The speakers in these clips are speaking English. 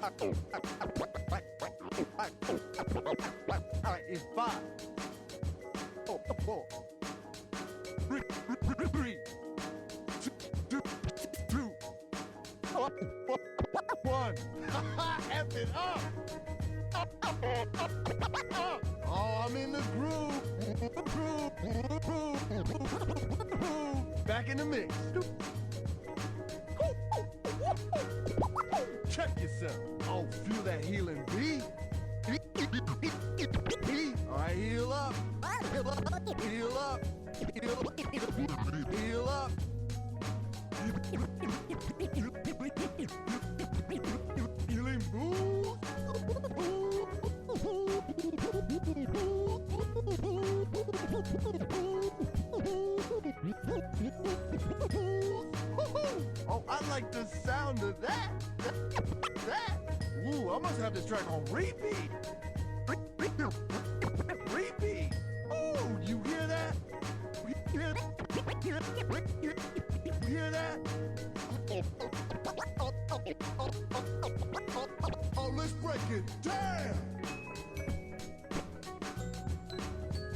Alright, it's 5, 4, 3, 2, 1. F it up! Oh, I'm in the groove. Back in the mix. Check yourself. Oh, feel that healing beat. All right, heal up. Heal up. Heal up. Heal up. Healing boost. Oh, I like the sound of that. Ooh, I must have this track on repeat. Repeat. Oh, you hear that? You hear that? Oh, let's break it down.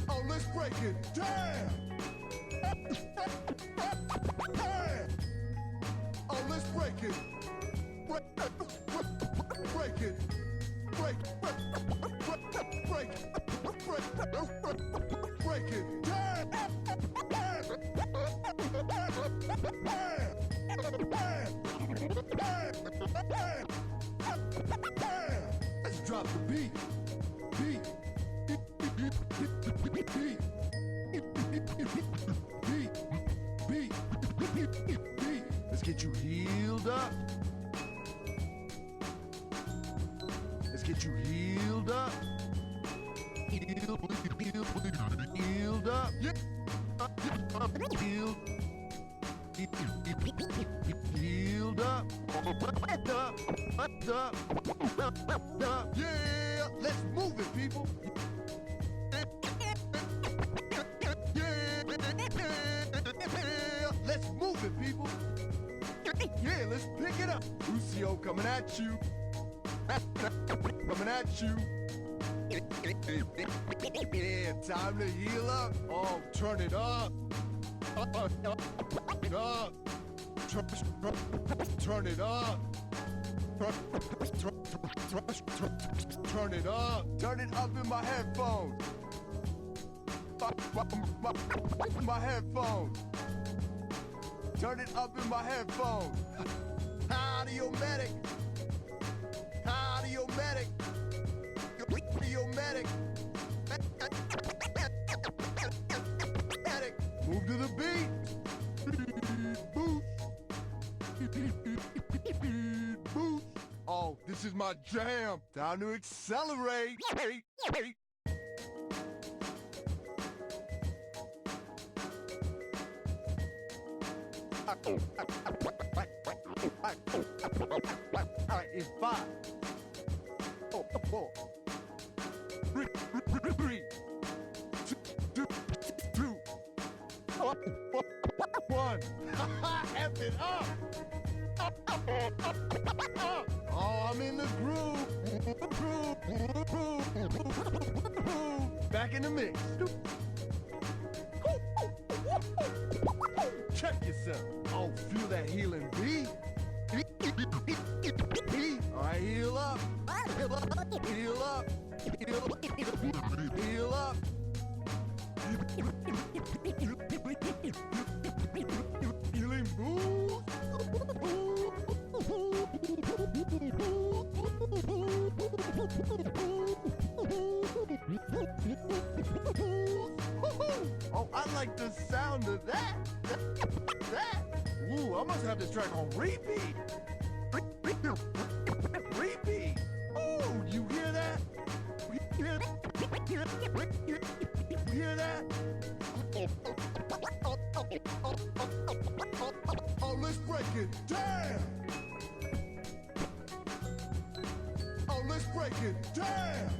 Oh, let's break it down. Oh, let's break it. Break it. Break it down. Let's drop the beat. Beat. Let's get you healed up. Let's get you healed up. Healed up. Yeah. Healed up. Yeah, let's move it, people. Let's move it, people. Yeah, let's pick it up. Lucio coming at you. Coming at you. Yeah, time to heal up. Oh, turn it up. Turn it up. Turn it up. Turn it up in my headphones. My headphones. Turn it up in my headphones. Audio medic. Audio medic. Audio medic. Move to the beat. Boost. Boost. Oh, this is my jam. Time to accelerate. Alright, it's 5, 4, 3, 2, 1. F it up! Oh, I'm in the groove. Back in the mix. Check yourself. Oh, feel that healing beat. All right, heal up. Heal up. Heal up. Heal up. Healing boost. Oh, I like the sound of that. Ooh, I must have this track on repeat. Repeat. Oh, you hear that? You hear that? Oh, let's break it down. Oh, let's break it down.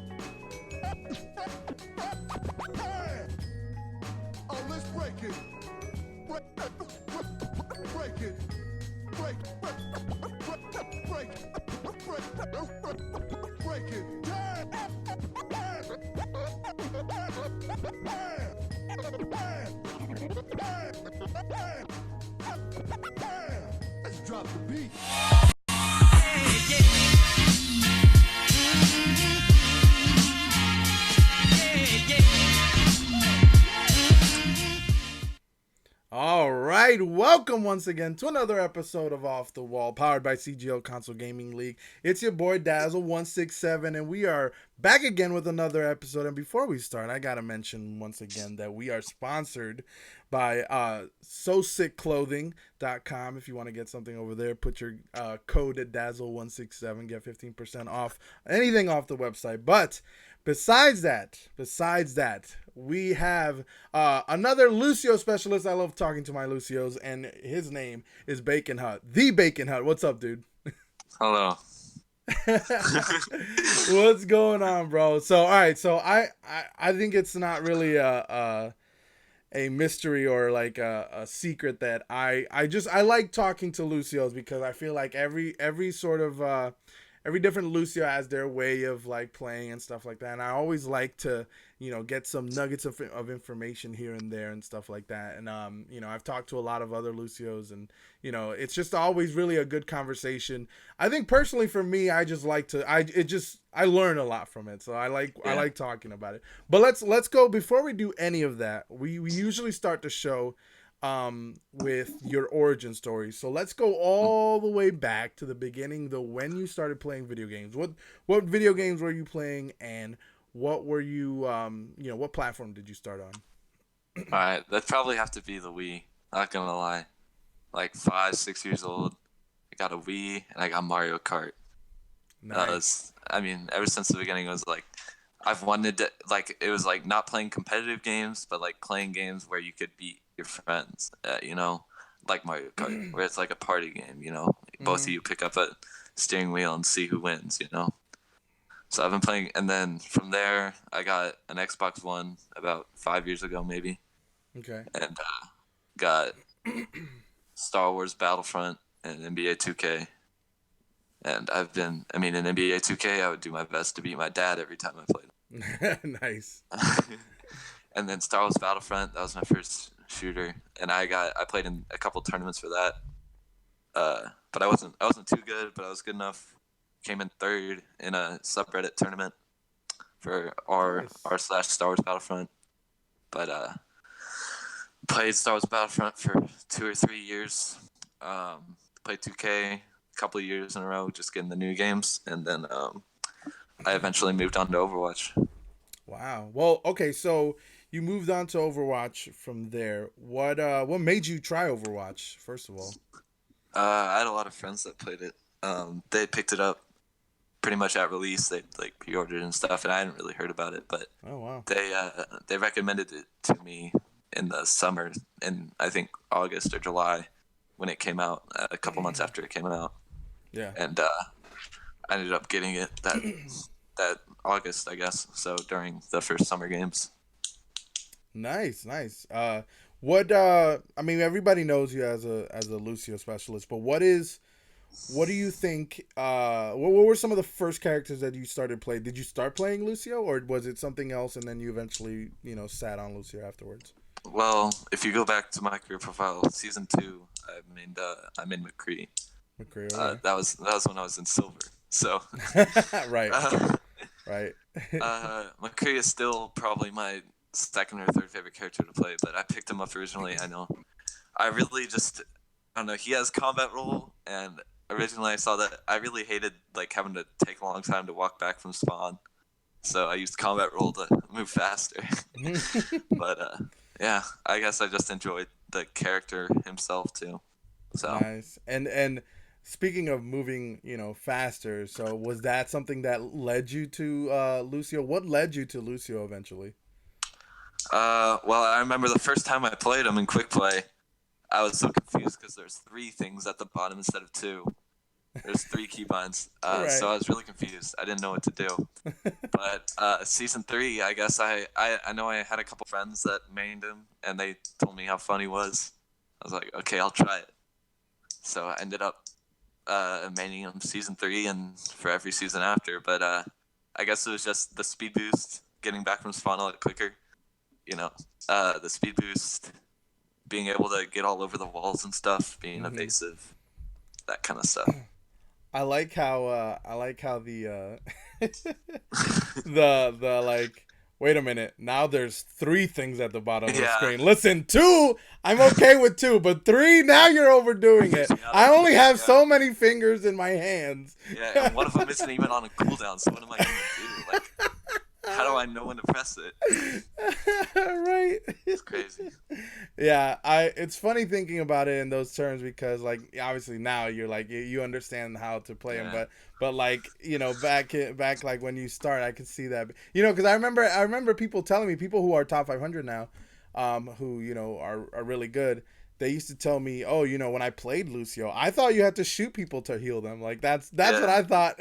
Oh, let's break it. Break it. Break. about the beat. All right, welcome once again to another episode of Off the Wall, powered by CGO Console Gaming League. It's your boy Dazzle167, and we are back again with another episode. And before we start, I gotta mention once again that we are sponsored by SoSickClothing.com. If you want to get something over there, put your code at Dazzle167, get 15% off anything off the website. But Besides that, we have another Lucio specialist. I love talking to my Lucios, and his name is TheBaconhut. TheBaconhut. What's up, dude? Hello. What's going on, bro? So, all right. So, I think it's not really a mystery or like a secret that I like talking to Lucios because I feel like every sort of every different Lucio has their way of like playing and stuff like that, and I always like to get some nuggets of information here and there and stuff like that. And I've talked to a lot of other Lucios, and it's just always really a good conversation. I think personally for me, I just like to I learn a lot from it, so I like talking about it. But let's go. Before we do any of that, we usually start the show with your origin story. So let's go all the way back to the beginning, when you started playing video games. What video games were you playing, and what were you what platform did you start on? Alright, that'd probably have to be the Wii. Not gonna lie. Like 5, 6 years old. I got a Wii and I got Mario Kart. Nice. Ever since the beginning, it was like I've wanted to it was like not playing competitive games, but like playing games where you could beat your friends. Like Mario Kart, where it's like a party game. Both of you pick up a steering wheel and see who wins. So I've been playing, and then from there I got an Xbox One about 5 years ago, maybe. Okay. And got Star Wars Battlefront and NBA 2K. And in NBA 2K, I would do my best to beat my dad every time I played. Nice. And then Star Wars Battlefront, that was my first shooter, and I played in a couple tournaments for that. But I wasn't too good, but I was good enough. Came in third in a subreddit tournament for r/Star Wars Battlefront. But played Star Wars Battlefront for 2 or 3 years. Played 2K a couple of years in a row, just getting the new games, and then I eventually moved on to Overwatch. Wow. Well, okay, so you moved on to Overwatch from there. What made you try Overwatch, first of all? I had a lot of friends that played it. They picked it up pretty much at release. They like pre-ordered and stuff, and I hadn't really heard about it. But oh wow, they recommended it to me in the summer, in I think August or July, when it came out. A couple months after it came out. Yeah. And I ended up getting it that August, I guess. So during the first summer games. Nice. Everybody knows you as a Lucio specialist, but what do you think? What were some of the first characters that you started playing? Did you start playing Lucio, or was it something else, and then you eventually sat on Lucio afterwards? Well, if you go back to my career profile, season 2, I'm in McCree. McCree. Okay. That was when I was in silver. So. Right. Right. McCree is still probably my second or third favorite character to play, but I picked him up originally. I know. I don't know. He has combat roll, and originally I saw that I really hated like having to take a long time to walk back from spawn, so I used combat roll to move faster. But yeah, I guess I just enjoyed the character himself too. So nice. And speaking of moving, faster, so was that something that led you to Lucio? What led you to Lucio eventually? Well, I remember the first time I played him in quick play, I was so confused because there's 3 things at the bottom instead of 2. There's 3 keybinds, right. So I was really confused. I didn't know what to do. But season 3, I guess I know I had a couple friends that mained him, and they told me how fun he was. I was like, okay, I'll try it. So I ended up maining him season 3 and for every season after. But I guess it was just the speed boost, getting back from spawn a lot quicker. The speed boost, being able to get all over the walls and stuff, being evasive. that kind of stuff. I like how the like wait a minute, now there's three things at the bottom of the Yeah. screen. Listen, two, I'm okay with two, but three, now you're overdoing it. Freaks me out I a only bit, have yeah. so many fingers in my hands. Yeah, and one of them isn't even on a cooldown, so what am I gonna do? Like, how do I know when to press it? Right. It's crazy. Yeah, it's funny thinking about it in those terms because like obviously now you're like you understand how to play them, Yeah. but like back like when you start, I could see that because I remember people telling me, people who are top 500 now, who are really good. They used to tell me, oh, when I played Lucio, I thought you had to shoot people to heal them. Like that's what Yeah. I thought.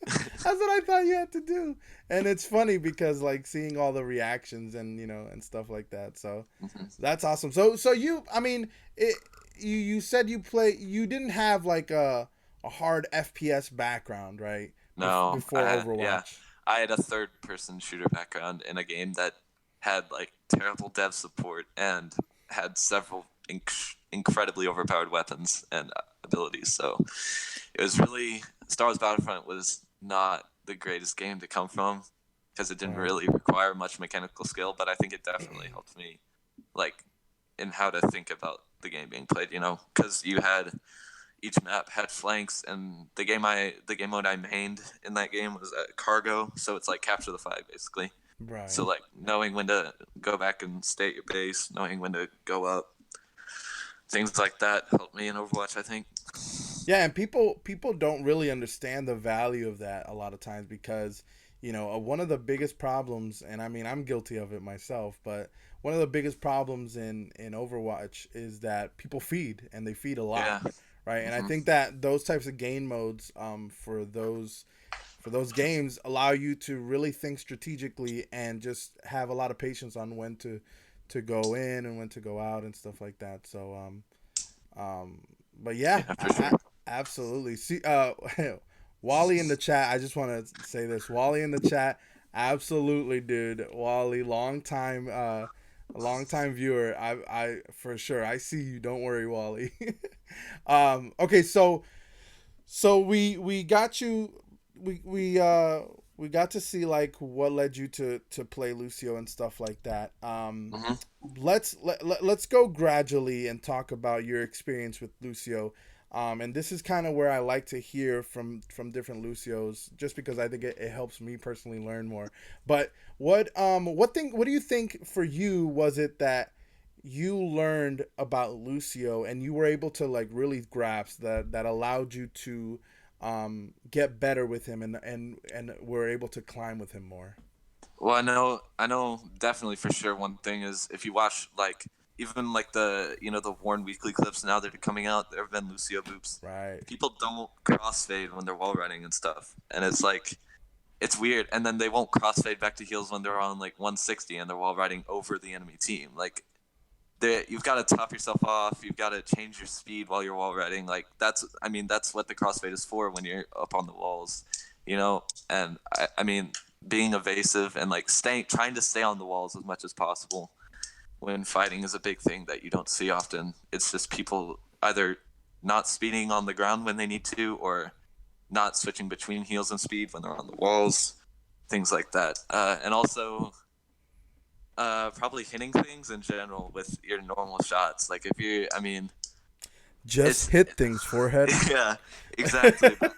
That's what I thought you had to do. And it's funny because like seeing all the reactions and and stuff like that. So Mhm. that's awesome. So I mean, you said you didn't have like a hard FPS background, right? No, Before yeah, Overwatch. I had a third-person shooter background in a game that had like terrible dev support and had several incredibly overpowered weapons and abilities. So it was really Star Wars Battlefront was not the greatest game to come from because it didn't Right. really require much mechanical skill, but I think it definitely helped me like in how to think about the game being played. Because you had each map had flanks, and the game mode I mained in that game was cargo, so it's like capture the flag basically. Right. So like knowing when to go back and stay at your base, knowing when to go up, things like that helped me in Overwatch, I think. Yeah, and people don't really understand the value of that a lot of times because one of the biggest problems, and I mean I'm guilty of it myself, but one of the biggest problems in Overwatch is that people feed, and they feed a lot, Yeah. right? And I Mhm. think that those types of game modes, for those games, allow you to really think strategically and just have a lot of patience on when to go in and when to go out and stuff like that. So but yeah, Yeah, for sure. absolutely. See, Wally in the chat. I just want to say this. Wally in the chat. Absolutely, dude. Wally, long time viewer. I for sure. I see you. Don't worry, Wally. Okay, so we got you. We got to see like what led you to play Lucio and stuff like that. Hmm. Let's go gradually and talk about your experience with Lucio. And this is kind of where I like to hear from different Lucios, just because I think it helps me personally learn more. But what do you think for you was it that you learned about Lucio and you were able to like really grasp that allowed you to get better with him and were able to climb with him more? Well, I know definitely for sure. One thing is if you watch like even like the Warren weekly clips now that are coming out, there have been Lucio boops. Right. People don't crossfade when they're wall running and stuff, and it's like it's weird. And then they won't crossfade back to heals when they're on like 160 and they're wall riding over the enemy team. Like you've got to top yourself off. You've got to change your speed while you're wall riding. Like that's what the crossfade is for when you're up on the walls, And I mean, being evasive and like trying to stay on the walls as much as possible when fighting is a big thing that you don't see often. It's just people either not speeding on the ground when they need to, or not switching between heals and speed when they're on the walls, things like that. And also probably hitting things in general with your normal shots. Like if you, I mean, Just it's hit things, forehead. yeah, exactly. But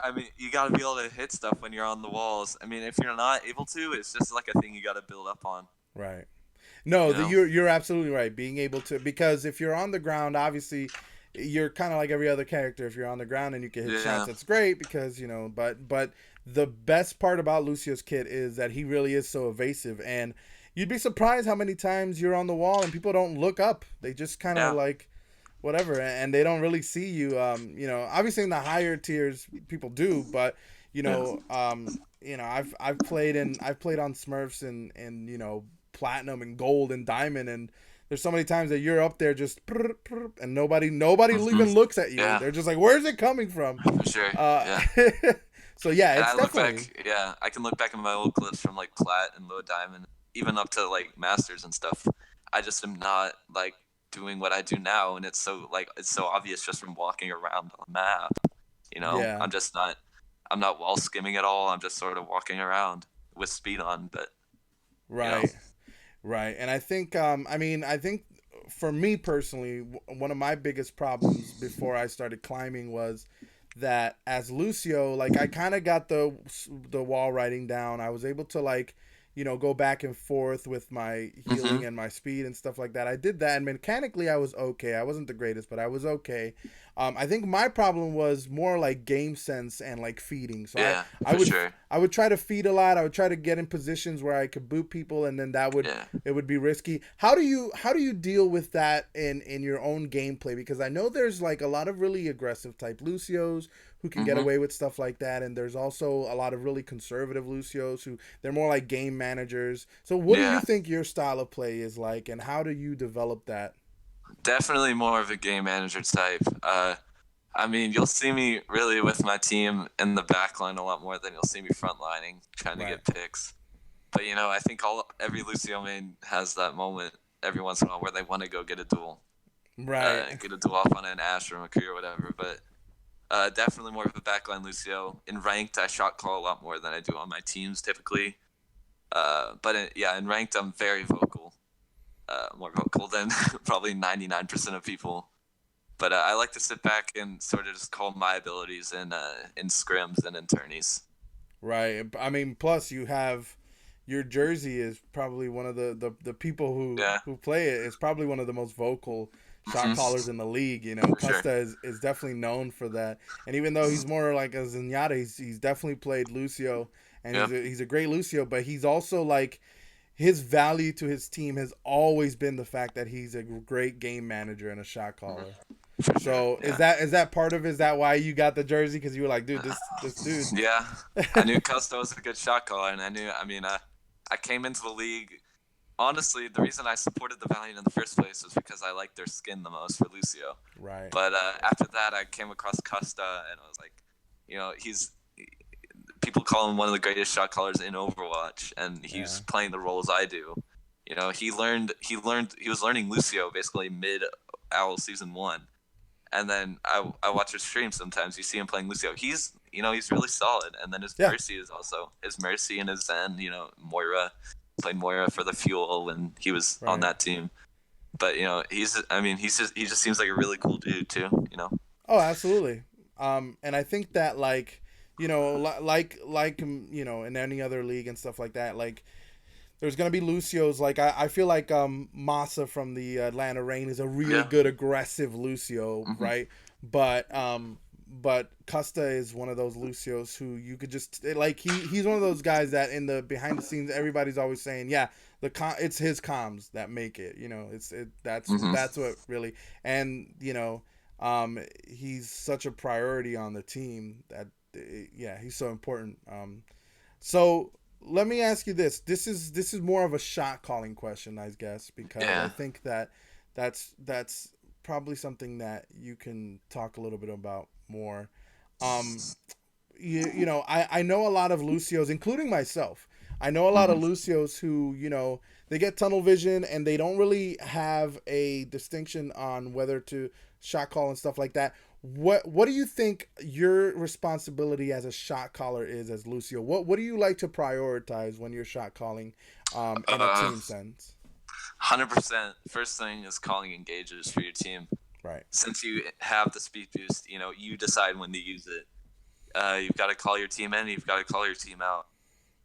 I mean, you gotta be able to hit stuff when you're on the walls. I mean, if you're not able to, it's just like a thing you gotta build up on. Right. No, You know? you're absolutely right. Being able to, because if you're on the ground, obviously you're kind of like every other character. If you're on the ground and you can hit shots, Yeah, that's great because But the best part about Lucio's kit is that he really is so evasive, and you'd be surprised how many times you're on the wall and people don't look up. They just kind of yeah, like whatever, and they don't really see you. Obviously in the higher tiers people do, but yeah. I've played on Smurfs and platinum and gold and diamond, and there's so many times that you're up there just and nobody Hmm. even looks at you. Yeah, They're just like, where's it coming from? for sure. Uh, Yeah. so yeah, And it's I look definitely back, yeah, I can look back at my old clips from like plat and low diamond, even up to like masters and stuff. I just am not like doing what I do now, and it's so obvious just from walking around on the map. Yeah. I'm not wall skimming at all. I'm just sort of walking around with speed on, but you know, Right. Right. And I think, I think for me personally, one of my biggest problems before I started climbing was that as Lucio, like I kind of got the wall riding down. I was able to like, go back and forth with my mm-hmm. healing and my speed and stuff like that. I did that, and mechanically I was okay. I wasn't the greatest, but I was okay. I think my problem was more like game sense and like feeding. So Yeah, I for would sure. I would try to feed a lot. I would try to get in positions where I could boot people, and then that would Yeah. it would be risky. How do you deal with that in your own gameplay? Because I know there's like a lot of really aggressive type Lucios who can get Mm-hmm. away with stuff like that, and there's also a lot of really conservative Lucios who they're more like game managers. So what do you Yeah, think your style of play is like, and how do you develop that? definitely more of a game manager type. I mean, you'll see me really with my team in the back line a lot more than you'll see me frontlining trying to Right. get picks. But I think every Lucio main has that moment every once in a while where they want to go Right. get a duel off on an Ash or a McCree or whatever. But definitely more of a backline Lucio. In ranked, I shot call a lot more than I do on my teams typically. Yeah, in ranked, I'm very vocal. More vocal than probably 99% of people. But I like to sit back and sort of just call my abilities in scrims and in tourneys. Right. I mean, plus you have your jersey is probably one of the people Yeah. who play it is probably one of the most vocal shot callers Mm-hmm. in the league. For sure. Custa is definitely known for that. And even though he's more like a Zenyatta, he's definitely played Lucio, and Yep. he's a great Lucio. But he's also like his value to his team has always been the fact that he's a great game manager and a shot caller. For sure. So Yeah. is that part of it? Is that why you got the jersey? Because you were like, dude, this dude. Yeah. I knew Costa was a good shot caller, and I came into the league. Honestly, the reason I supported the Valiant in the first place was because I liked their skin the most for Lucio. Right. But after that, I came across Costa, and I was like, he's people call him one of the greatest shot callers in Overwatch, and he's Yeah. playing the roles I do. He was learning Lucio basically mid Owl season 1, and then I watch his stream sometimes. You see him playing Lucio. He's really solid, and then his Yeah. Mercy is also his Mercy and his Zen. Moira played Moira for the Fuel, and he was on Right. that team. But he just seems like a really cool dude too. Oh, absolutely. And I think that like, in any other league and stuff like that, like there's gonna be Lucios. Like I feel like Massa from the Atlanta Reign is a really Yeah. good aggressive Lucio, Mm-hmm. right? But Custa is one of those Lucios who you could just like he's one of those guys that in the behind the scenes everybody's always saying, yeah, it's his comms that make it. Mm-hmm. That's what really, and he's such a priority on the team that yeah, he's so important. So let me ask you this. This is more of a shot calling question, I guess, because I Yeah. think that that's probably something that you can talk a little bit about more. Um, I know a lot of Lucios, including myself. I know a lot of Mm-hmm. Lucios who, they get tunnel vision and they don't really have a distinction on whether to shot call and stuff like that. What do you think your responsibility as a shot caller is as Lucio? What do you like to prioritize when you're shot calling in a Uh, team sense? 100%. First thing is calling engages for your team. Right. Since you have the speed boost, you decide when to use it. You've got to call your team in. You've got to call your team out.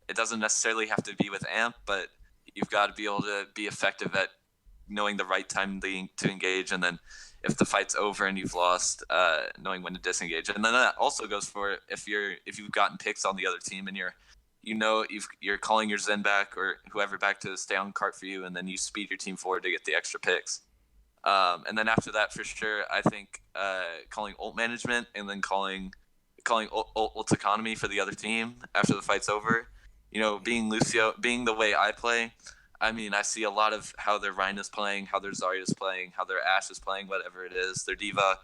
It doesn't necessarily have to be with AMP, but you've got to be able to be effective at knowing the right time to engage, and then if the fight's over and you've lost, knowing when to disengage. And then that also goes for if you've gotten picks on the other team and you're calling your Zen back or whoever back to stay on cart for you, and then you speed your team forward to get the extra picks. And then after that, for sure, I think calling ult management and then calling ult economy for the other team after the fight's over. Being Lucio, being the way I play, I mean, I see a lot of how their Rhine is playing, how their Zarya is playing, how their Ashe is playing, whatever it is, their Diva.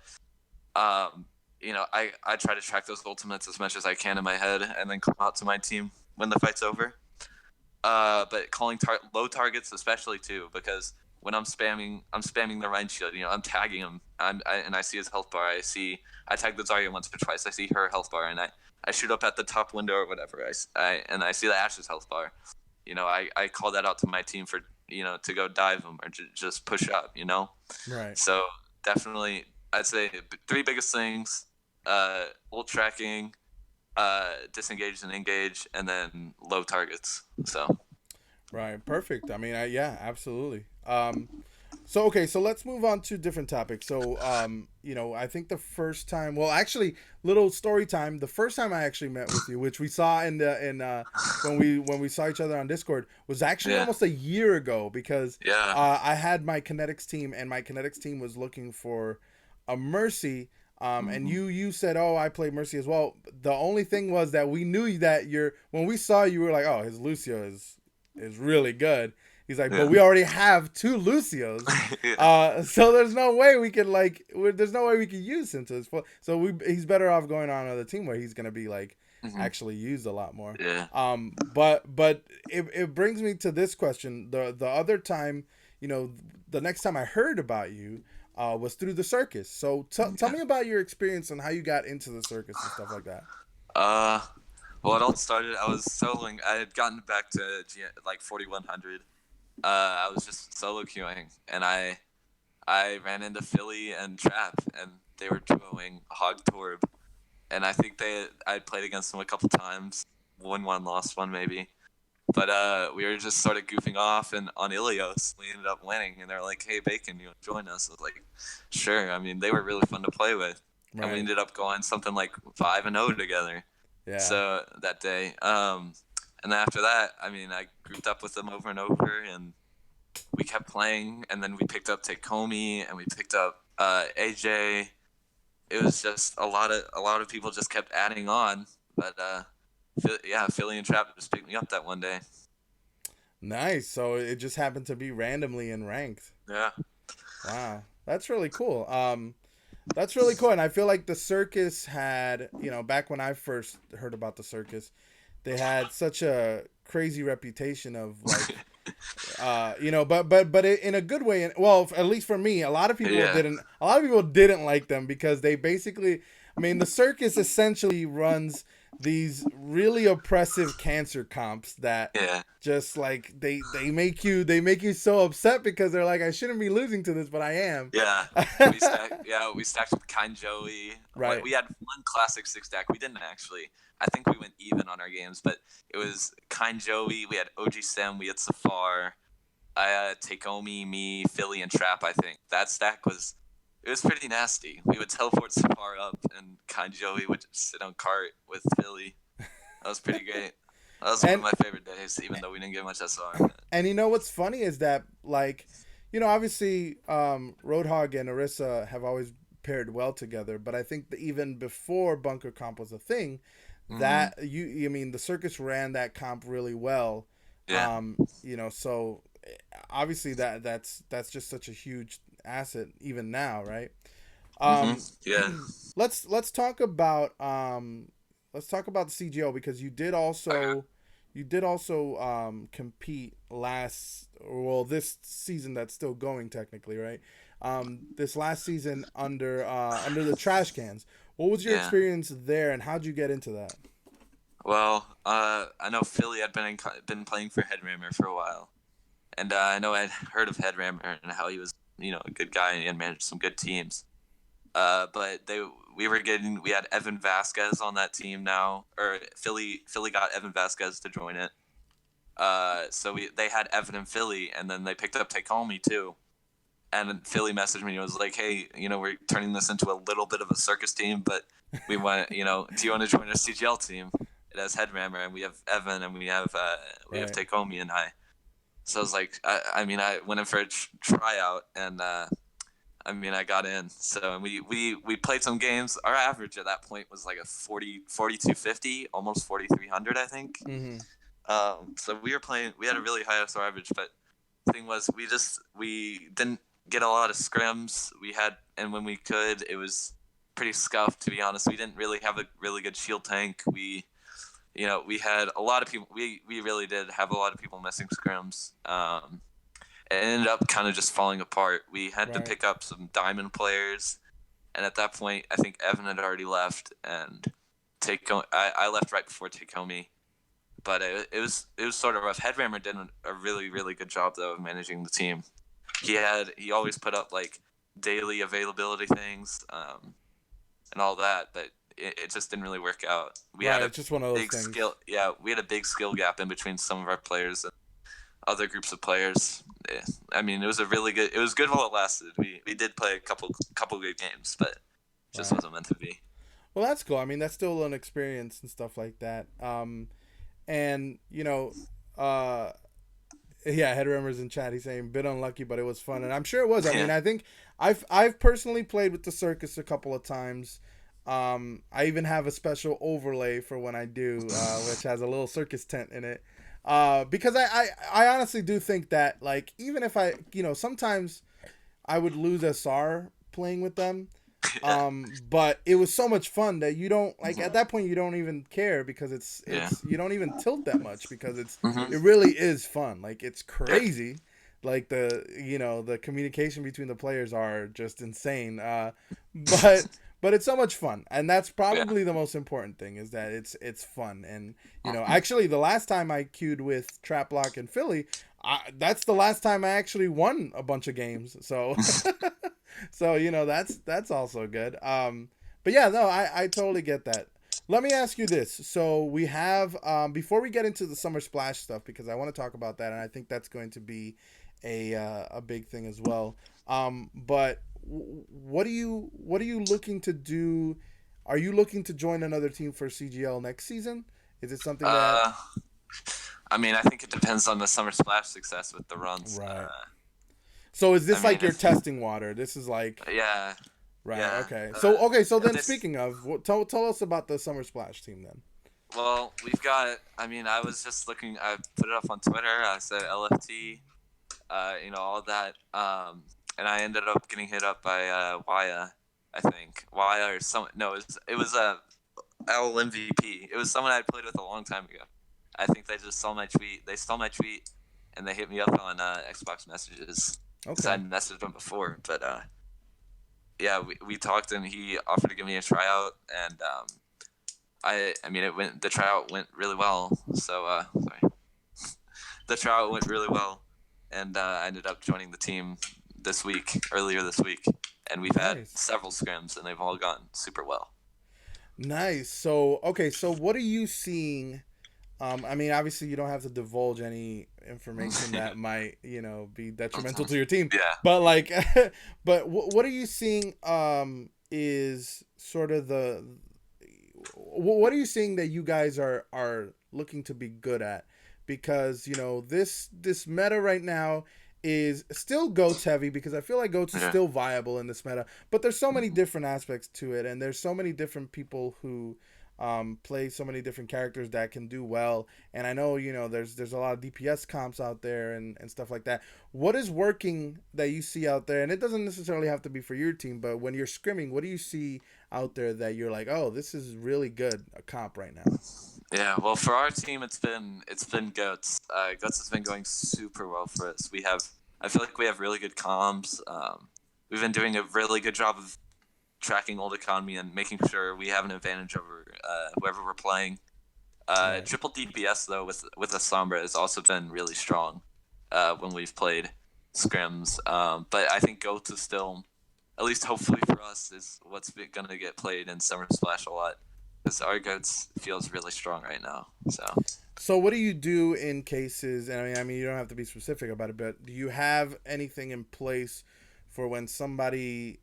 I try to track those ultimates as much as I can in my head and then come out to my team when the fight's over. But calling low targets especially too, because when I'm spamming the Rhine shield. You know, I'm tagging him. And I see his health bar. I tag the Zarya once or twice. I see her health bar, and I shoot up at the top window or whatever. And I see the Ash's health bar. You know, I call that out to my team for, you know, to go dive him or just push up. You know, Right. so definitely I'd say three biggest things: ult tracking, disengage and engage, and then low targets. So Right. Perfect. I mean, yeah, absolutely. So okay, so let's move on to different topics. So, you know, I think the first time, well, actually, little story time. The first time I actually met with you, which we saw in when we saw each other on Discord, was actually yeah, almost a year ago because yeah, I had my Kinetics team, and my Kinetics team was looking for a Mercy. And mm-hmm. you said, "Oh, I play Mercy as well." The only thing was that we knew that when we saw you, we were like, "Oh, his Lucio is really good." He's like, but yeah, we already have two Lucios, yeah, so there's no way we can there's no way we can use him to his full. So he's better off going on another team where he's gonna be like mm-hmm. actually used a lot more. Yeah, But it brings me to this question. The other time, you know, the next time I heard about you, was through the circus. So tell yeah. me about your experience and how you got into the circus and stuff like that. Uh, well, it all started. I was soloing. I had gotten back to like 4100. I was just solo queuing, and I ran into Philly and Trap, and they were duoing Hog Torb, and I think I played against them a couple times, won one, lost one maybe, but we were just sort of goofing off, and on Ilios we ended up winning, and they're like, "Hey Bacon, you want to join us?" I was like, "Sure." I mean, they were really fun to play with, and we Right. ended up going something like 5-0 together. Yeah. So that day, and then after that, I mean, I grouped up with them over and over, and we kept playing, and then we picked up Takeomi, and we picked up AJ. It was just a lot of people just kept adding on, but yeah, Philly and Trap just picked me up that one day. Nice. So it just happened to be randomly in ranked. Yeah, Wow, that's really cool. That's really cool, and I feel like the circus had, you know, back when I first heard about the circus, they had such a crazy reputation of like, you know, but in a good way. And well, at least for me, yeah, a lot of people didn't like them because they basically, I mean, the circus essentially runs these really oppressive cancer comps that yeah, just like they make you so upset because they're like, I shouldn't be losing to this, but I am. yeah. We stacked with Kind Joey. Right. We had one classic six stack. We didn't actually. I think we went even on our games, but it was Kind Joey. We had OG Sam. We had Safar. I had Takeomi, me, Philly, and Trap. I think that stack was it was pretty nasty. We would teleport Safar up, and Kind Joey would just sit on cart with Philly. That was pretty great. That was one of And my favorite days, even though we didn't get much SR. and you know what's funny is that, like, you know, obviously, Roadhog and Orisa have always paired well together, but I think that even before Bunker Comp was a thing, Mm-hmm. that I mean, the circus ran that comp really well. Yeah. You know, so obviously that's just such a huge asset even now, right? Mm-hmm. Um, Yeah. let's talk about the CGO because you did also compete this season that's still going technically, right? This last season under the trash cans. What was your Yeah. experience there, and how'd you get into that? Well, I know Philly had been playing for Headrammer for a while, and I know I'd heard of Headrammer and how he was, you know, a good guy and managed some good teams. But we had Evan Vasquez on that team now, or Philly got Evan Vasquez to join it. So they had Evan and Philly, and then they picked up Takeomi too. And Philly messaged me and was like, "Hey, you know, we're turning this into a little bit of a circus team, but we want, you know, do you want to join our CGL team? It has Headrammer, and we have Evan, and we have Right. Takeomi and I." So I was like, I mean, I went in for a tryout, and I mean, I got in. So we played some games. Our average at that point was like a 4250, almost 4300, I think. Mm-hmm. So we were playing. We had a really high SR average, but the thing was, we didn't get a lot of scrims. We had, and when we could, it was pretty scuffed, to be honest. We didn't really have a really good shield tank. We had a lot of people. We really did have a lot of people missing scrims. it ended up kind of just falling apart. We had to Right. pick up some diamond players, and at that point, I think Evan had already left, and I left right before Takeomi. But it was sort of rough. Headrammer did a really really good job though of managing the team. He always put up like daily availability things and all that, but it just didn't really work out. We had Right. a It's just one of those big things. skill, yeah, we had a big skill gap in between some of our players and other groups of players. I mean, it was good while it lasted. We did play a couple good games, but it just Right. wasn't meant to be. Well, that's cool. I mean, that's still an experience and stuff like that. And uh, yeah, Headrummer's in chat. He's saying bit unlucky, but it was fun, and I'm sure it was. I mean, Yeah, I think I've personally played with the circus a couple of times. I even have a special overlay for when I do, which has a little circus tent in it. Because I honestly do think that like even if I sometimes I would lose SR playing with them. yeah, But it was so much fun that you don't like at that point you don't even care because yeah. it's you don't even tilt that much because Hmm. it really is fun. Like it's Yep. crazy. Like the communication between the players are just insane. But it's so much fun, and that's Yeah. probably the most important thing is that it's fun. And Mhm. actually, the last time I queued with Traplock and Philly, that's the last time I actually won a bunch of games. So, so that's also good. But yeah, no, I totally get that. Let me ask you this. So we have before we get into the Summer Splash stuff because I want to talk about that, and I think that's going to be a big thing as well. But what are you looking to do? Are you looking to join another team for CGL next season? Is it something that Uh, I mean, I think it depends on the summer splash success with the runs. right? So is I this like mean, your if testing water? This is like yeah, right. yeah. Okay. So If then this speaking of, tell us about the Summer Splash team then. Well, we've got. I mean, I was just looking. I put it up on Twitter. I said LFT. All of that. And I ended up getting hit up by Waya. I think Waya or some. No, it was a L MVP. It was someone I played with a long time ago. I think they just saw my tweet. They saw my tweet, and they hit me up on Xbox messages because Okay. I'd messaged them before. But yeah, we talked, and he offered to give me a tryout, and I mean, the tryout went really well. So sorry, the tryout went really well, and I ended up joining the team earlier this week, and we've had Nice. several scrims, and they've all gone super well. Nice. So okay. So what are you seeing? I mean, obviously, you don't have to divulge any information that might, be detrimental to your team. Yeah. But like, but what are you seeing? Is sort of what are you seeing that you guys are looking to be good at? Because this meta right now is still goats heavy because I feel like goats is Yeah. still viable in this meta, but there's so many different aspects to it, and there's so many different people who play so many different characters that can do well. And I know there's a lot of DPS comps out there and stuff like that. What is working that you see out there? And it doesn't necessarily have to be for your team, but when you're scrimming, what do you see out there that you're like, oh, this is really good a comp right now? Yeah, well, for our team, it's been goats. Goats has been going super well for us. I feel like we have really good comms. We've been doing a really good job of tracking old economy and making sure we have an advantage over whoever we're playing. Right. Triple DPS though with the Sombra has also been really strong when we've played scrims. But I think goats is still, at least hopefully for us, is what's going to get played in Summer Splash a lot because our goats feels really strong right now. So So what do you do in cases? And I mean, you don't have to be specific about it, but do you have anything in place for when somebody,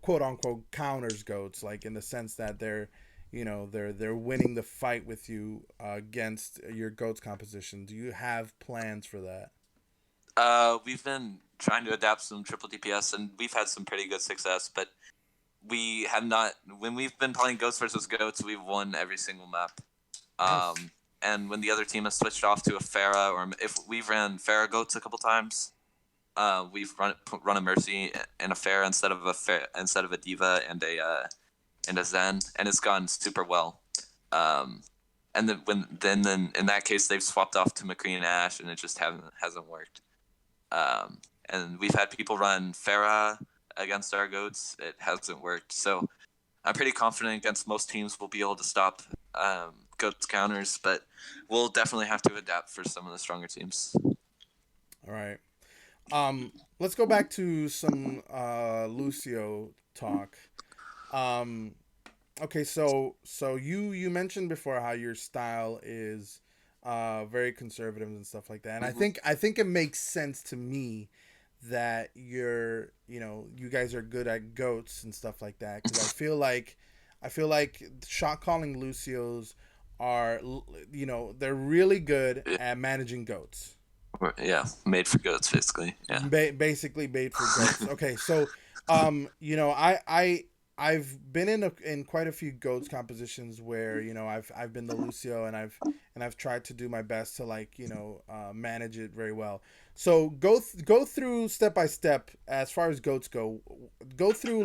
quote unquote, counters goats, like in the sense that they're winning the fight with you against your goats composition? Do you have plans for that? we've been trying to adapt some triple DPS and we've had some pretty good success, but we have not. When we've been playing goats versus goats, we've won every single map. Nice. And when the other team has switched off to a Pharah, or if we've ran Pharah goats a couple times, we've run a Mercy and a Pharah instead of a Diva and a Zen, and it's gone super well. Um, and then in that case they've swapped off to McCree and Ash, and it just hasn't worked. And we've had people run Farah against our goats. It hasn't worked. So I'm pretty confident against most teams we'll be able to stop goats counters, but we'll definitely have to adapt for some of the stronger teams. All right. Let's go back to some Lucio talk. Um, okay, so you mentioned before how your style is very conservative and stuff like that, and I think it makes sense to me that you guys are good at goats and stuff like that, because I feel like shot calling Lucios are they're really good at managing goats. Yeah, made for goats, basically. Yeah. Basically made for goats. Okay, so I've been in quite a few goats compositions where I've been the Lucio, and I've tried to do my best to manage it very well. So go through step by step as far as goats go. Go through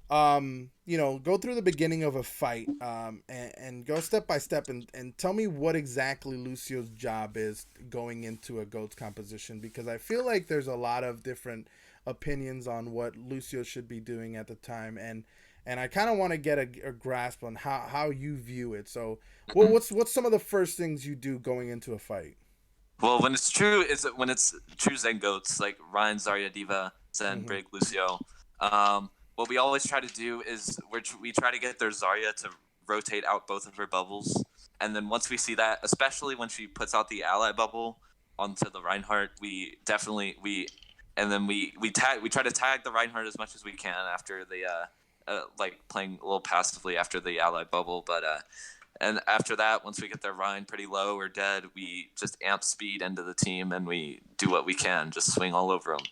go through the beginning of a fight, and go step by step, and tell me what exactly Lucio's job is going into a goats composition, because I feel like there's a lot of different opinions on what Lucio should be doing at the time, and I kind of want to get a grasp on how you view it. So, well, Mhm. what's some of the first things you do going into a fight? Well, when it's true, when it's true Zen goats like Ryan, Zarya, Diva, Zen, Hmm. Brig, Lucio. What we always try to do is we try to get their Zarya to rotate out both of her bubbles, and then once we see that, especially when she puts out the ally bubble onto the Reinhardt, we try to tag the Reinhardt as much as we can after the like playing a little passively after the ally bubble, but and after that, once we get their Rhine pretty low or dead, we just amp speed into the team and we do what we can, just swing all over them.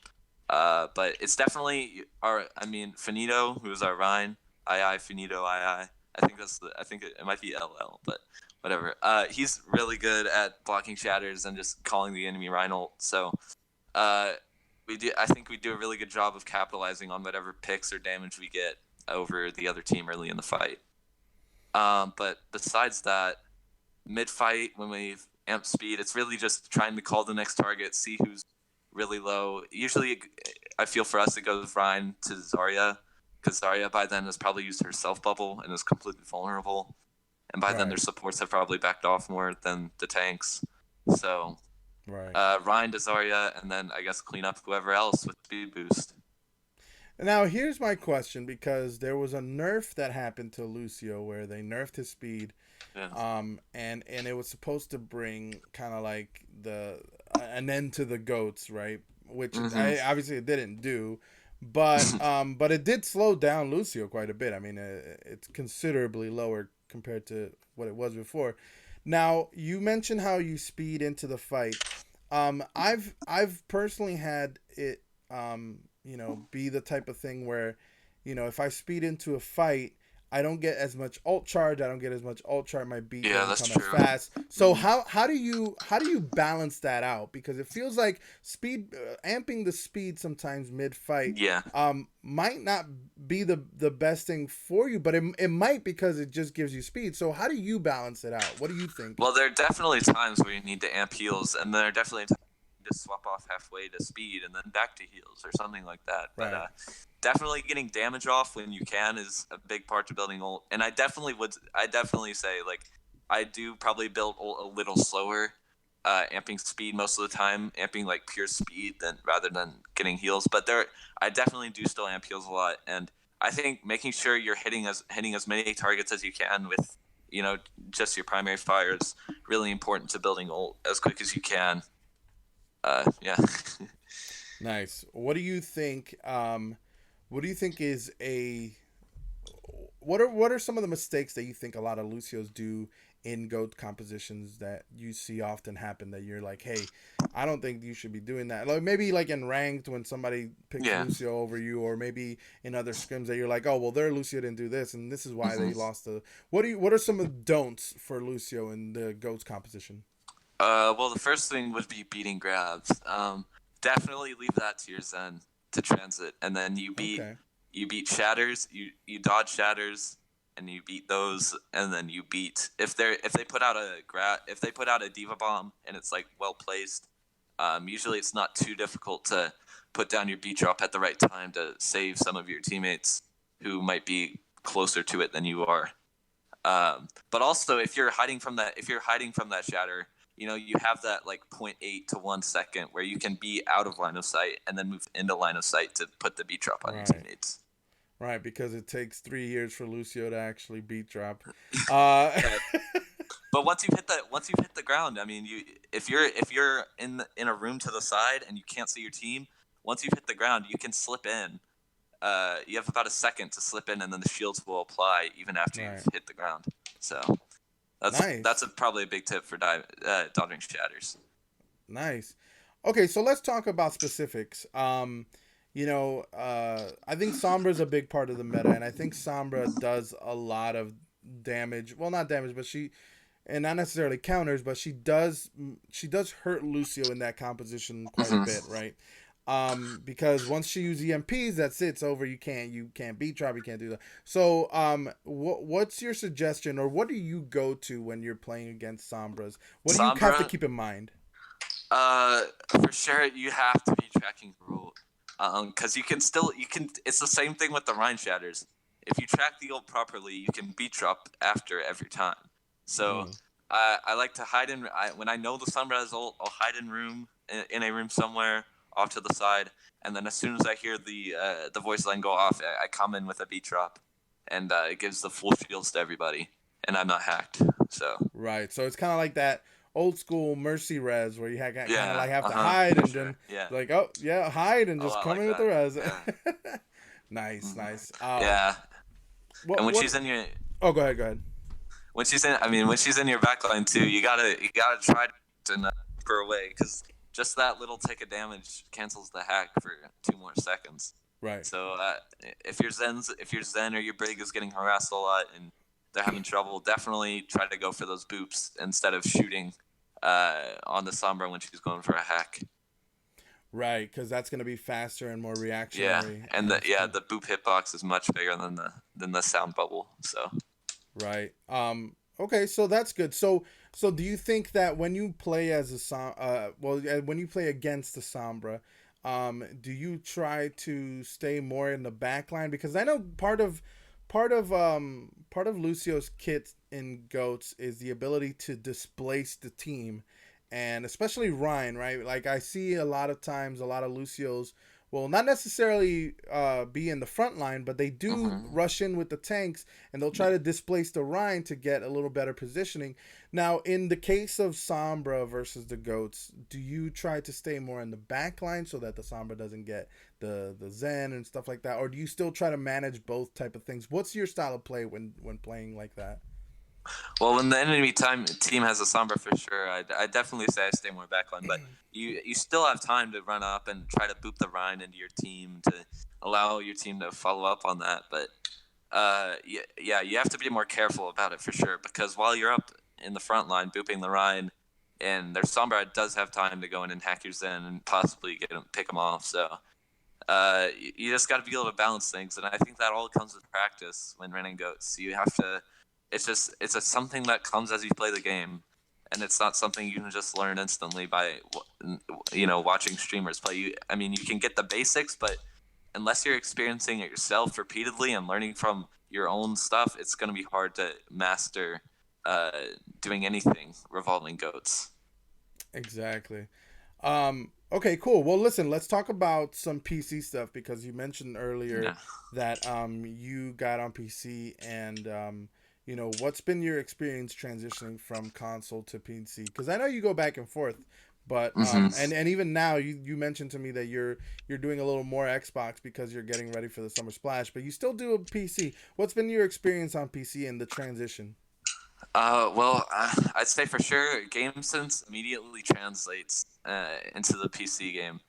But it's definitely Finito, who's our Rhine, Finito, I think it might be LL, but whatever. He's really good at blocking shatters and just calling the enemy Rhine ult. So uh, I think we do a really good job of capitalizing on whatever picks or damage we get over the other team early in the fight. But besides that, mid fight when we amp speed, it's really just trying to call the next target, see who's really low. Usually, I feel for us it goes Ryan to Zarya, because Zarya by then has probably used her self bubble and is completely vulnerable, and by then Right, their supports have probably backed off more than the tanks. So right. Ryan to Zarya, and then I guess clean up whoever else with speed boost. Now here's my question, because there was a nerf that happened to Lucio where they nerfed his speed, Yeah. and it was supposed to bring kind of like the an end to the goats, right? Which Mm-hmm. I obviously it didn't do, but it did slow down Lucio quite a bit. I mean, it's considerably lower compared to what it was before. Now you mentioned how you speed into the fight. I've personally had it be the type of thing where if I speed into a fight, I don't get as much ult charge. I don't get as much ult charge. My beat Yeah, doesn't that's come as true. fast. So Mm-hmm. how do you balance that out? Because it feels like speed amping the speed sometimes mid fight Yeah. might not be the best thing for you, but it might, because it just gives you speed. So how do you balance it out? What do you think? Well, there are definitely times where you need to amp heals, and there are definitely times you need to swap off halfway to speed and then back to heals or something like that. But Right. definitely getting damage off when you can is a big part to building ult. And I definitely say, like, I do probably build ult a little slower, amping speed most of the time, amping like pure speed rather than getting heals. But I definitely do still amp heals a lot, and I think making sure you're hitting as many targets as you can with just your primary fire is really important to building ult as quick as you can. Yeah. Nice. What do you think is a what are some of the mistakes that you think a lot of Lucios do in goat compositions that you see often happen, that you're like, hey, I don't think you should be doing that. Like maybe like in ranked when somebody picks Yeah. Lucio over you, or maybe in other scrims that you're like, oh well, their Lucio didn't do this, and this is why Hmm. they lost the. What are some of the don'ts for Lucio in the goats composition? Well, the first thing would be beating grabs. Definitely leave that to your Zen to transit, and then Okay. you beat shatters, you dodge shatters, and you beat those, and then you beat if they put out a diva bomb and it's like well placed, Usually, it's not too difficult to put down your beat drop at the right time to save some of your teammates who might be closer to it than you are. But also, if you're hiding from that shatter, you have that like zero point 0.8 to 1 second where you can be out of line of sight and then move into line of sight to put the beat drop on your Right. teammates. Right, because it takes 3 years for Lucio to actually beat drop. Uh, Right. But once you've hit the ground, I mean, if you're in a room to the side and you can't see your team, once you've hit the ground, you can slip in. You have about a second to slip in, and then the shields will apply even after right. you've hit the ground. So that's Nice. probably a big tip for dodging shatters. Nice. Okay, so let's talk about specifics. I think Sombra's a big part of the meta, and I think Sombra does a lot of damage. Well, not damage, but and not necessarily counters, but she does hurt Lucio in that composition quite a Mm-hmm. bit, right? Because once she uses EMPs, that's it. It's over. You can't beat drop. You can't do that. So, what's your suggestion, or what do you go to when you're playing against Sombras? What do you have to Sombra, keep in mind? for sure, you have to be tracking rule, because you can. It's the same thing with the Rhine shatters. If you track the ult properly, you can beat drop after every time. So, Mm, I like to hide when I know the Sombra has ult. I'll hide in a room somewhere off to the side, and then as soon as I hear the voice line go off, I come in with a beat drop, and it gives the full shields to everybody, and I'm not hacked. So right. So it's kind of like that old school mercy res where you kind of yeah, like have to hide for and sure, then yeah, like, oh yeah, hide and a just lot come like in with the that. res. Yeah. Nice, Hmm. nice. Yeah, and What when what? she's in your Oh, go ahead, go ahead. when she's in your backline too, you gotta try to not keep her away because just that little tick of damage cancels the hack for 2 more seconds. Right. So if your Zen or your Brig is getting harassed a lot and they're having trouble, definitely try to go for those boops instead of shooting on the Sombra when she's going for a hack. Right, because that's going to be faster and more Yeah, reactionary, and and the it's yeah good. the boop hitbox is much bigger than the sound bubble. So Right. Okay, so that's good. So do you think that when you play as when you play against the Sombra, do you try to stay more in the back line? Because I know part of Lucio's kit in Goats is the ability to displace the team, and especially Ryan, right? Like I see a lot of times a lot of Lucio's will not necessarily be in the front line, but they do hmm rush in with the tanks and they'll try to displace the Rhine to get a little better positioning. Now, in the case of Sombra versus the Goats, do you try to stay more in the back line so that the Sombra doesn't get the Zen and stuff like that, or do you still try to manage both type of things? What's your style of play when playing like that? well, when the enemy team has a Sombra for sure, I definitely say I stay more backline, but you still have time to run up and try to boop the Rhine into your team to allow your team to follow up on that. But yeah, you have to be more careful about it for sure because while you're up in the front line booping the Rhine, and their Sombra does have time to go in and hack your Zen and possibly pick them off. So you just got to be able to balance things, and I think that all comes with practice when running goats. You have to. It's something that comes as you play the game, and it's not something you can just learn instantly by watching streamers play. I mean, you can get the basics, but unless you're experiencing it yourself repeatedly and learning from your own stuff, it's going to be hard to master uh, doing anything revolving goats. Exactly. Okay, cool. Well, listen, let's talk about some PC stuff because you mentioned earlier Yeah. that you got on PC and what's been your experience transitioning from console to PC? Because I know you go back and forth, but hmm and even now you mentioned to me that you're doing a little more Xbox because you're getting ready for the Summer Splash, but you still do a PC. What's been your experience on PC and the transition? Well, I'd say for sure, game sense immediately translates into the PC game.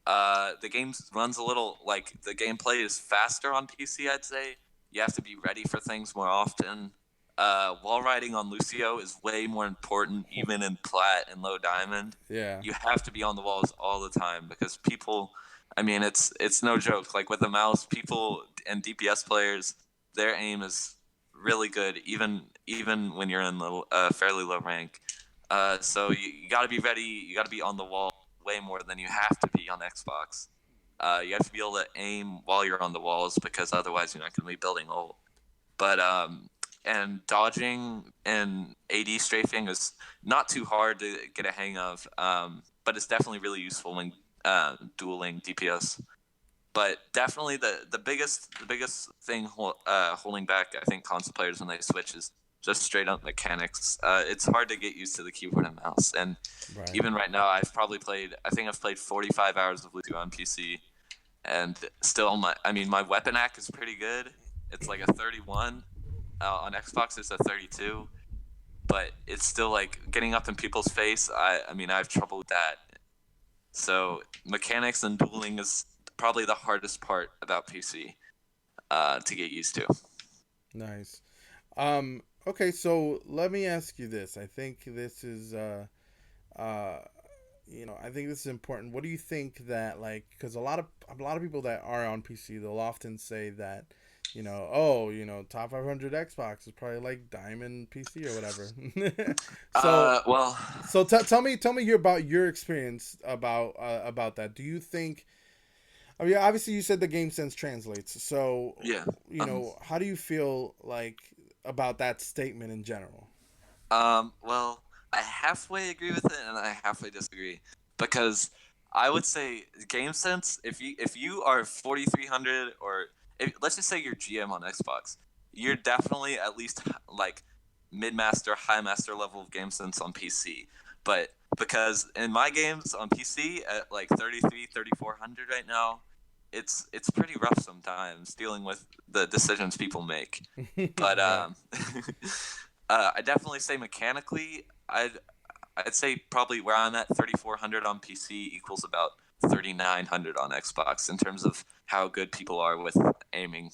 The game runs a little like the gameplay is faster on PC. I'd say you have to be ready for things more often. Wall riding on Lucio is way more important, even in plat and low diamond. Yeah. You have to be on the walls all the time because people. I mean, it's no joke. Like with the mouse, people and DPS players, their aim is really good, even when you're in fairly low rank. So you got to be ready. You got to be on the wall way more than you have to be on Xbox. You have to be able to aim while you're on the walls because otherwise you're not going to be building ult. But and dodging and AD strafing is not too hard to get a hang of. But it's definitely really useful when dueling DPS. But definitely the biggest thing holding back, I think, console players when they switch is just straight up mechanics. It's hard to get used to the keyboard and mouse, and Right. even right now, I think I've played 45 hours of Lucio on PC, and still my weapon act is pretty good. It's like a 31. On Xbox, it's a 32, but it's still like getting up in people's face. I have trouble with that. So mechanics and dueling is probably the hardest part about PC to get used to. Nice. Okay, so let me ask you this. I think this is uh I think this is important. What do you think that, like, because a lot of people that are on PC, they'll often say that, oh, top 500 Xbox is probably like Diamond PC or whatever. so Well, tell me about your experience about that. Do you think? I mean, obviously you said the game sense translates. So yeah. how do you feel like about that statement in general? Well, I halfway agree with it and I halfway disagree because I would say game sense. If you are 4300 or let's just say you're GM on Xbox, you're definitely at least like mid master, high master level of game sense on PC. But because in my games on PC at like 33, 3400 right now, it's pretty rough sometimes dealing with the decisions people make. But Right. I definitely say mechanically, I'd say probably where I'm at 3400 on PC equals about 3900 on Xbox in terms of how good people are with aiming.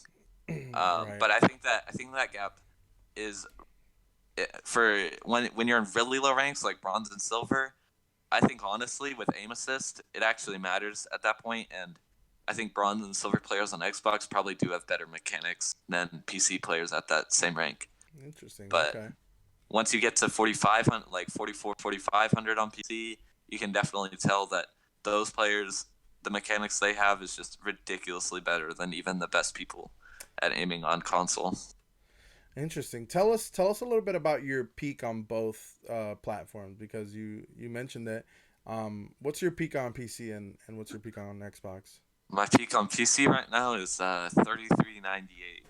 Right. But I think that gap is for when you're in really low ranks like bronze and silver. I think honestly with aim assist, it actually matters at that point, and I think bronze and silver players on Xbox probably do have better mechanics than PC players at that same rank. Interesting. But Okay. once you get to 4500, like 44, 4500 on PC, you can definitely tell that those players, the mechanics they have is just ridiculously better than even the best people at aiming on console. Interesting. Tell us a little bit about your peak on both platforms, because you mentioned that. What's your peak on PC, and what's your peak on Xbox? My peak on PC right now is 3398.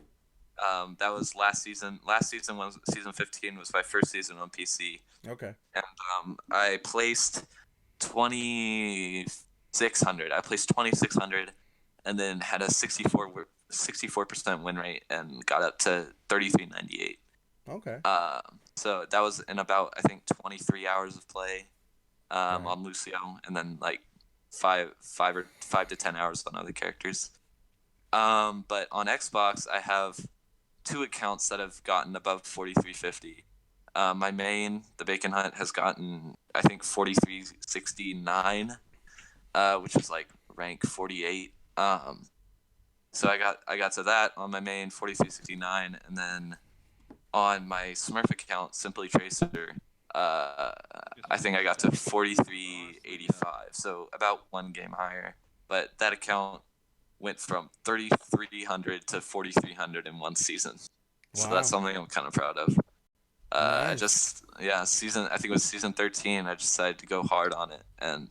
That was last season. Last season was season 15 was my first season on PC, Okay. and I placed 2600. I placed 2600, and then had a 64% win rate and got up to 3398. Okay. So that was in about I think 23 hours of play Right. on Lucio, and then like five to 10 hours on other characters. But on Xbox, I have two accounts that have gotten above 4350. My main, TheBaconhut, has gotten I think 4369, which is like rank 48. So I got to that on my main 4369, and then on my Smurf account, Simply Tracer, uh, I think I got to 4385. So about one game higher. But that account went from 3300 to 4300 in one season. So that's Wow. something I'm kind of proud of. I Nice. just season I think it was season 13. I decided to go hard on it and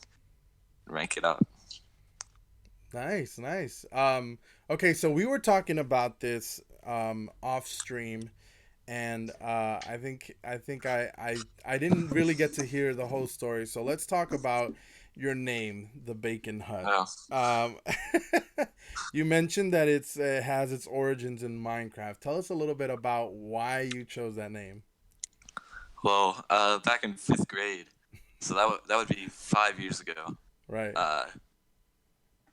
rank it up. Nice. Nice. Okay, so we were talking about this off stream, and I think I didn't really get to hear the whole story. So let's talk about your name, the Bacon Hut. Oh, Um, you mentioned that it has its origins in Minecraft. Tell us a little bit about why you chose that name. well, back in fifth grade, so that would be 5 years ago. Right. Uh,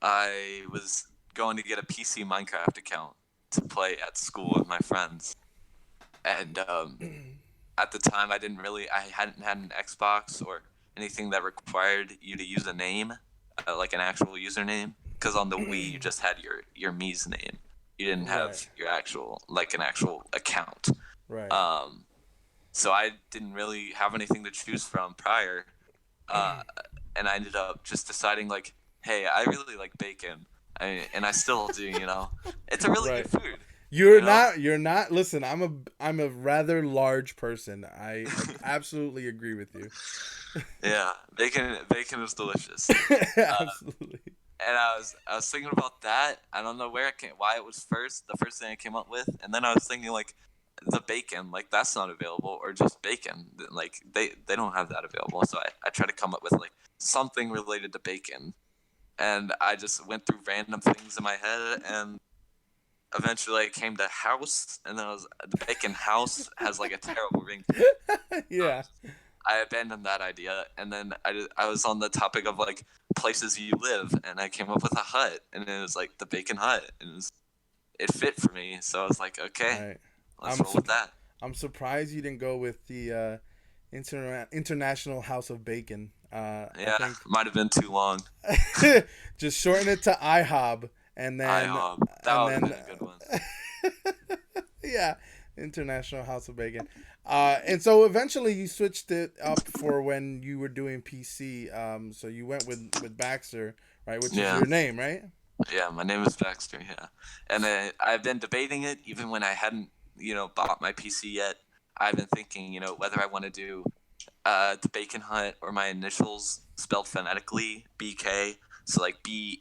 I was going to get a PC Minecraft account to play at school with my friends, and at the time I hadn't had an Xbox or anything that required you to use a name, like an actual username. Because on the Wii you just had your Mii's name. You didn't Right. have your actual like an actual account. Right. So I didn't really have anything to choose from prior, uh, and I ended up just deciding like, hey, I really like bacon, and I still do. It's a really Right. good food. You're You know, not. You're not. Listen, I'm a rather large person. I absolutely agree with you. yeah, bacon is delicious. Absolutely. And I was thinking about that. I don't know why it was the first thing I came up with, and then I was thinking like the bacon, like that's not available, or just bacon, like they don't have that available. So I tried to come up with like something related to bacon, and I just went through random things in my head, and eventually I came to house, and then the bacon house has like a terrible ring to it. Yeah. I abandoned that idea, and then I was on the topic of like places you live, and I came up with a hut, and it was like the Bacon Hut, and it fit for me. So I was like, okay, Right. let's I'm roll with that. I'm surprised you didn't go with the International House of Bacon. I Yeah, think might have been too long. just shorten it to IHOB, and then That and would have then been a good one. yeah, International House of Bacon. And so eventually you switched it up for when you were doing PC. So you went with Baxter, right? Which is Yeah, your name, right? yeah. My name is Baxter. Yeah, and I've been debating it even when I hadn't, bought my PC yet. I've been thinking, whether I want to do the Bacon Hut or my initials spelled phonetically, BK. So like Beekay.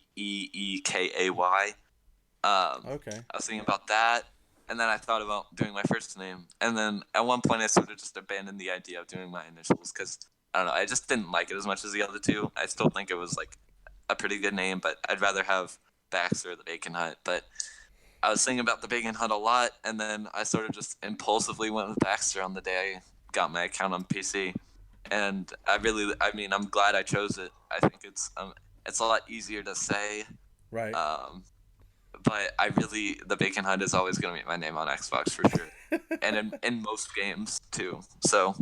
Okay. I was thinking about that, and then I thought about doing my first name, and then at one point I sort of just abandoned the idea of doing my initials because I don't know, I just didn't like it as much as the other two. I still think it was like a pretty good name, but I'd rather have Baxter or the Bacon Hut. But I was thinking about the Bacon Hut a lot, and then I sort of just impulsively went with Baxter on the day I got my account on PC, and I'm glad I chose it. I think it's a lot easier to say. Right. Um, but the Bacon Hunt is always going to be my name on Xbox for sure, and in most games too. So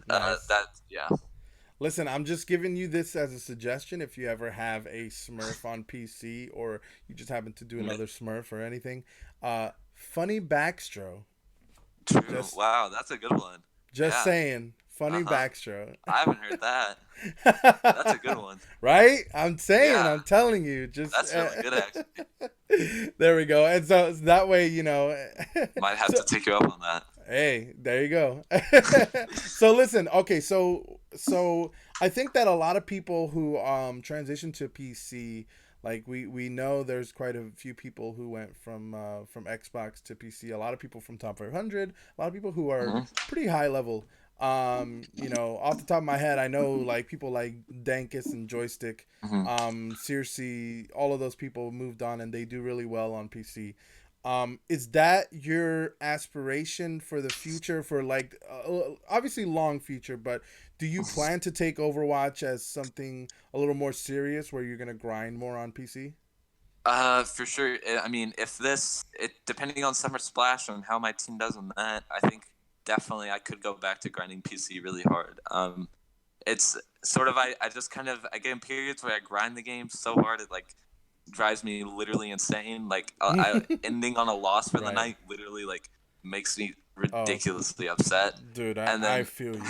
Nice. yeah. Listen, I'm just giving you this as a suggestion. If you ever have a Smurf on PC or you just happen to do another Smurf or anything, funny Backstro. True. Just Wow, that's a good one. just Yeah. saying, Uh funny huh. Backstro. I haven't heard that. That's a good one. Right? I'm saying, Yeah, I'm telling you, just that's really good. Actually, there we go. And so that way, might have so to take you up on that. hey, there you go. So listen, okay, so I think that a lot of people who transition to PC, like we know there's quite a few people who went from Xbox to PC. A lot of people from Top 500. A lot of people who are Hmm. pretty high level. Off the top of my head, I know like people like Dankus and Joystick, Hmm. Circe, all of those people moved on and they do really well on PC. Is that your aspiration for the future? For like, obviously long future, but do you plan to take Overwatch as something a little more serious, where you're gonna grind more on PC? For sure. I mean, depending on Summer Splash and how my team does on that, I think definitely I could go back to grinding PC really hard. It's sort of I just kind of I get in periods where I grind the game so hard it like drives me literally insane. Like I ending on a loss for the Right. night literally like makes me Oh, ridiculously upset. dude, And I then feel you.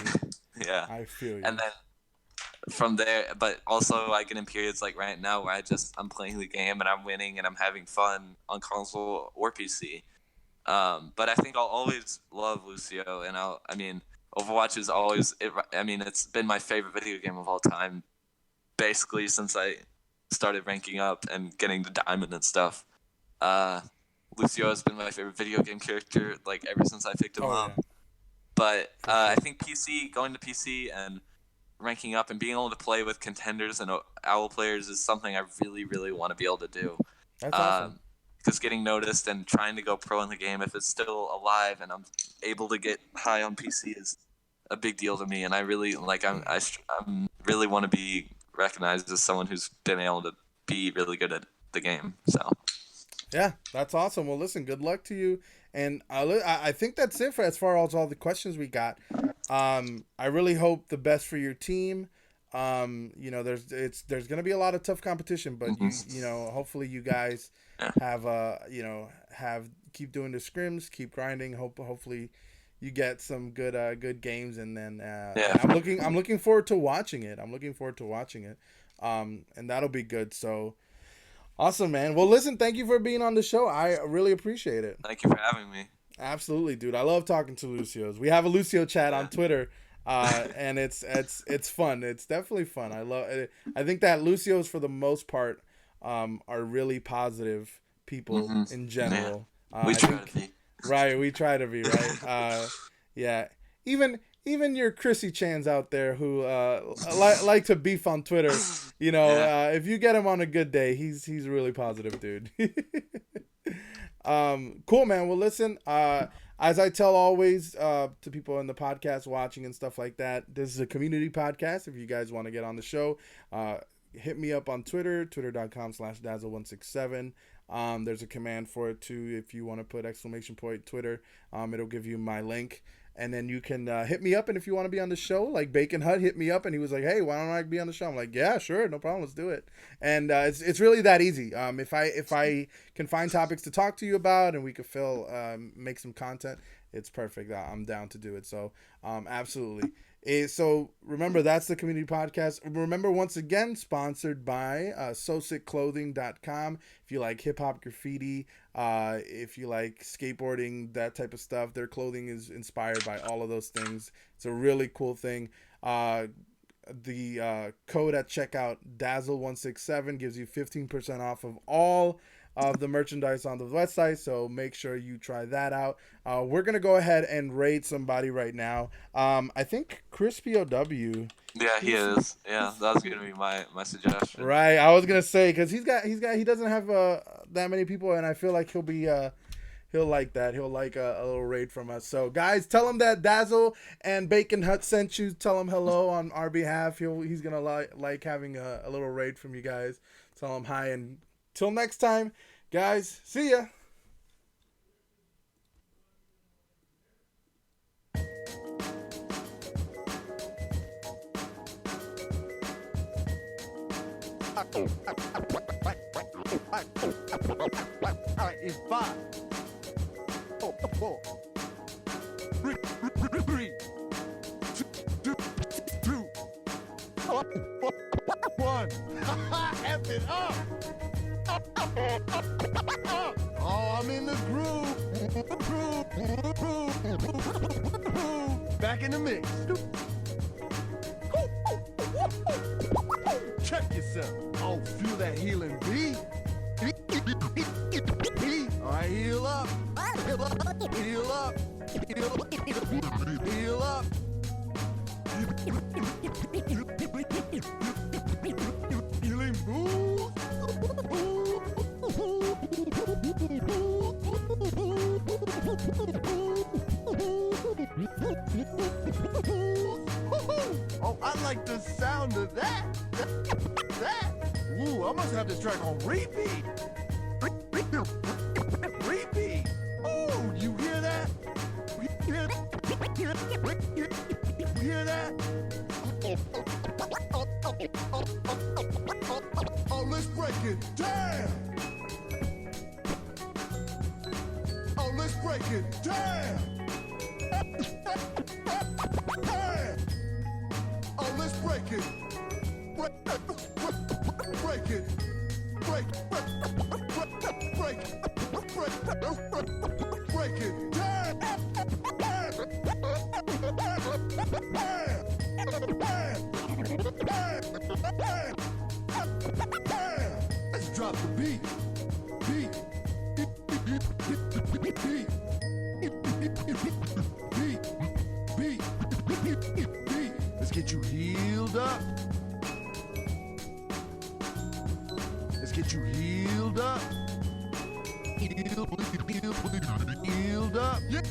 yeah, I feel and you. then from there, but also I get in periods like right now where I'm playing the game and I'm winning and I'm having fun on console or PC. But I think I'll always love Lucio, and I mean, Overwatch is always. I mean, it's been my favorite video game of all time, basically since I started ranking up and getting to diamond and stuff. Uh, Lucio has been my favorite video game character like ever since I picked him Oh up. yeah, But for I sure. think going to PC and ranking up and being able to play with contenders and owl players is something I really, really want to be able to do. That's awesome. Because getting noticed and trying to go pro in the game, if it's still alive and I'm able to get high on PC, is a big deal to me. And I really like I'm really want to be recognized as someone who's been able to be really good at the game. So Yeah, that's awesome. Well, listen, good luck to you. And I think that's it for as far as all the questions we got. I really hope the best for your team. There's gonna be a lot of tough competition, but hopefully you guys yeah, have have keep doing the scrims, keep grinding. Hopefully, you get some good games, and then Yeah. I'm looking forward to watching it. And that'll be good. So awesome, man. Well, listen, thank you for being on the show. I really appreciate it. Thank you for having me. Absolutely, dude. I love talking to Lucio's. We have a Lucio chat on Yeah. Twitter, and it's fun. It's definitely fun. I love it. I think that Lucio's, for the most part, are really positive people in general. We I try think- to be. Right, we try to be, right. Yeah, even your Chrissy Chans out there who like to beef on Twitter, you know, Yeah. if you get him on a good day, he's a really positive dude. Cool, man. Well, listen, as I tell always to people in the podcast watching and stuff like that, this is a community podcast. If you guys want to get on the show, hit me up on Twitter, twitter.com/dazzle167. There's a command for it too. If you want to put ! Twitter, it'll give you my link. And then you can hit me up. And if you want to be on the show, like Bacon Hut hit me up and he was like, hey, why don't I be on the show? I'm like, yeah, sure. No problem. Let's do it. And it's really that easy. If I can find topics to talk to you about and we could make some content, it's perfect. I'm down to do it. So absolutely. So remember, that's the community podcast. Remember, once again, sponsored by SoSickClothing.com. If you like hip hop graffiti, if you like skateboarding, that type of stuff, their clothing is inspired by all of those things. It's a really cool thing. The code at checkout, Dazzle167, gives you 15% off of all of the merchandise on the website, so make sure you try that out. We're gonna go ahead and raid somebody right now. I think Chris POW. Yeah, he is. Yeah, that was gonna be my suggestion. Right, I was gonna say, because he doesn't have that many people, and I feel like he'll like that. He'll like a little raid from us. So guys, tell him that Dazzle and Bacon Hut sent you. Tell him hello on our behalf. He's gonna like having a little raid from you guys. Tell him hi, and till next time, guys, see ya. Alright, it's 5, 4, 3, 2, 1. F it up. Oh, I'm in the groove. Back in the mix. Check yourself. Oh, feel that healing beat. All right, heal up. Heal up. Heal up. Heal up. Healing boost. Oh, I like the sound of that. Ooh, I must have this track on repeat. Repeat. Oh, you hear that? You hear that? Oh, let's break it down. Oh, let's break it down. Oh, let's break it. Break it. Break it. Break it down. Let's drop the beat. Beat. Let's get you healed up. Let's get you healed up. Healed up. Yeah.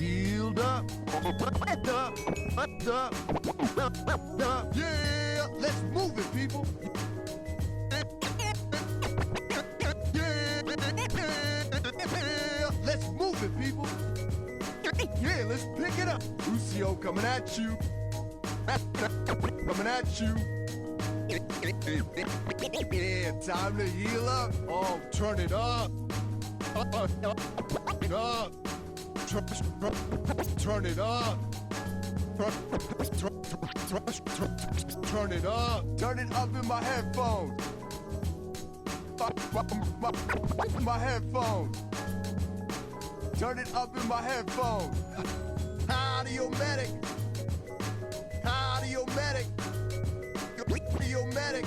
Healed up. Yeah, let's move it, people. Yeah, let's move it, people. Yeah, let's pick it up. Lucio coming at you. Coming at you. Yeah, time to heal up. Oh, turn it up. Turn it up. Turn it up. Turn it up in my headphones. My headphones. Turn it up in my headphones. Audio medic. Audio medic. Audio medic.